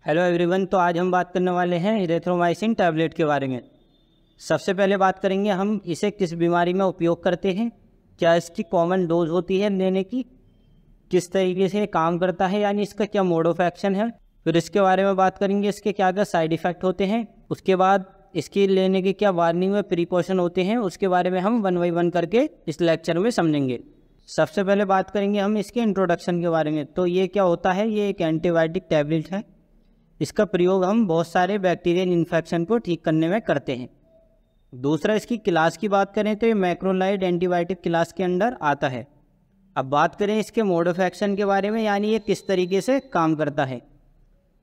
Hello everyone. तो आज हम बात करने वाले हैं इरेथ्रोमाइसिन टैबलेट के बारे में। सबसे पहले बात करेंगे हम इसे किस बीमारी में उपयोग करते हैं, क्या इसकी कॉमन डोज होती है लेने की, किस तरीके से काम करता है यानी इसका क्या मोड ऑफ एक्शन है। फिर इसके बारे में बात करेंगे इसके क्या क्या साइड इफ़ेक्ट होते हैं। उसके बाद इसकी लेने के क्या वार्निंग व प्रिकॉशन होते हैं, उसके बारे में हम 1 बाय 1 करके इस लेक्चर में समझेंगे। सबसे पहले बात करेंगे हम इसके इंट्रोडक्शन के बारे में। तो ये क्या होता है, ये एक एंटीबायोटिक टैबलेट है। इसका प्रयोग हम बहुत सारे बैक्टीरियल इन्फेक्शन को ठीक करने में करते हैं। दूसरा, इसकी क्लास की बात करें तो ये मैक्रोलाइड एंटीबायोटिक क्लास के अंडर आता है। अब बात करें इसके मोड ऑफ एक्शन के बारे में, यानी ये किस तरीके से काम करता है।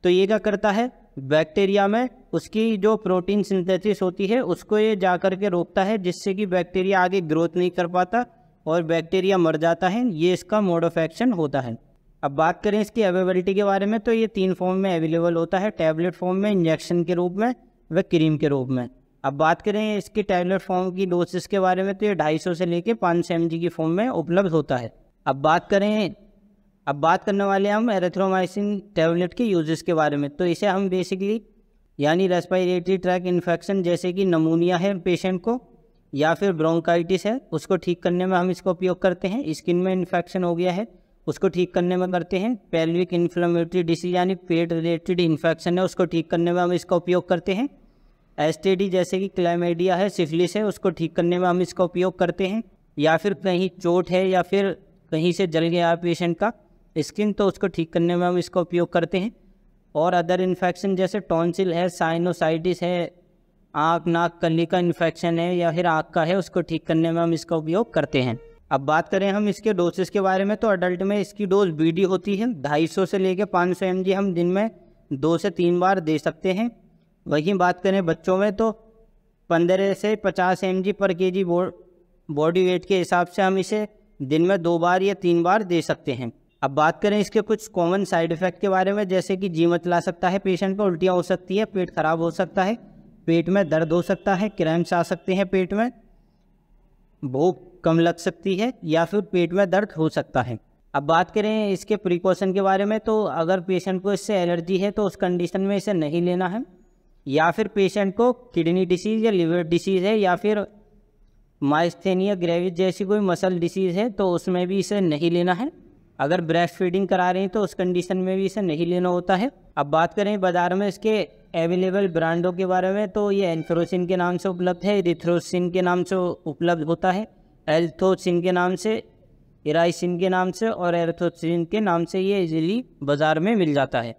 तो ये क्या करता है, बैक्टीरिया में उसकी जो प्रोटीन सिंथेसिस होती है उसको ये जा कर के रोकता है, जिससे कि बैक्टीरिया आगे ग्रोथ नहीं कर पाता और बैक्टीरिया मर जाता है। ये इसका मोड ऑफ एक्शन होता है। अब बात करें इसकी अवेलेबिलिटी के बारे में, तो ये 3 फॉर्म में अवेलेबल होता है, टैबलेट फॉर्म में, इंजेक्शन के रूप में व क्रीम के रूप में। अब बात करें इसकी टैबलेट फॉर्म की डोसेस के बारे में, तो ये 250 से लेके 500 mg की फॉर्म में उपलब्ध होता है। अब बात करने वाले हम एरिथ्रोमाइसिन टैबलेट के यूजेस के बारे में। तो इसे हम बेसिकली यानी रेस्पिरेटरी ट्रैक इन्फेक्शन जैसे कि नमूनिया है पेशेंट को या फिर ब्रोंकाइटिस है, उसको ठीक करने में हम इसका उपयोग करते हैं। स्किन में इन्फेक्शन हो गया है उसको ठीक करने में करते हैं। पेल्विक इन्फ्लेमेटरी डिसीज यानी पेट रिलेटेड इन्फेक्शन है उसको ठीक करने में हम इसका उपयोग करते हैं। एसटीडी जैसे कि क्लैमिडिया है, सिफिलिस है, उसको ठीक करने में हम इसका उपयोग करते हैं। या फिर कहीं चोट है या फिर कहीं से जल गया है पेशेंट का स्किन, तो उसको ठीक करने में हम इसका उपयोग करते हैं। और अदर इन्फेक्शन जैसे टॉन्सिल है, साइनोसाइटिस है, आँख नाक कली का इन्फेक्शन है या फिर आँख का है, उसको ठीक करने में हम इसका उपयोग करते हैं। अब बात करें हम इसके डोसेस के बारे में, तो अडल्ट में इसकी डोज बीडी होती है 250 से लेकर 500 mg हम दिन में 2 से 3 बार दे सकते हैं। वहीं बात करें बच्चों में तो 15 से 50 mg पर kg बॉडी वेट के हिसाब से हम इसे दिन में 2 बार या 3 बार दे सकते हैं। अब बात करें इसके कुछ कॉमन साइड इफ़ेक्ट के बारे में, जैसे कि जी मचला सकता है पेशेंट को, उल्टियाँ हो सकती है, पेट खराब हो सकता है, पेट में दर्द हो सकता है, क्रैम्प्स आ सकते हैं पेट में, भूख कम लग सकती है या फिर पेट में दर्द हो सकता है। अब बात करें इसके प्रिकॉशन के बारे में, तो अगर पेशेंट को इससे एलर्जी है तो उस कंडीशन में इसे नहीं लेना है। या फिर पेशेंट को किडनी डिसीज़ या लिवर डिसीज़ है या फिर माइस्थेनिया ग्रेविस जैसी कोई मसल डिसीज़ है तो उसमें भी इसे नहीं लेना है। अगर ब्रेस्ट फीडिंग करा रहे हैं तो उस कंडीशन में भी इसे नहीं लेना होता है। अब बात करें बाज़ार में इसके अवेलेबल ब्रांडों के बारे में, तो ये एन्फ्रोसिन के नाम से उपलब्ध है, इरिथ्रोसिन के नाम से उपलब्ध होता है, एल्थोसिन के नाम से, इराइसिन के नाम से और एरिथ्रोसिन के नाम से ये इजीली बाज़ार में मिल जाता है।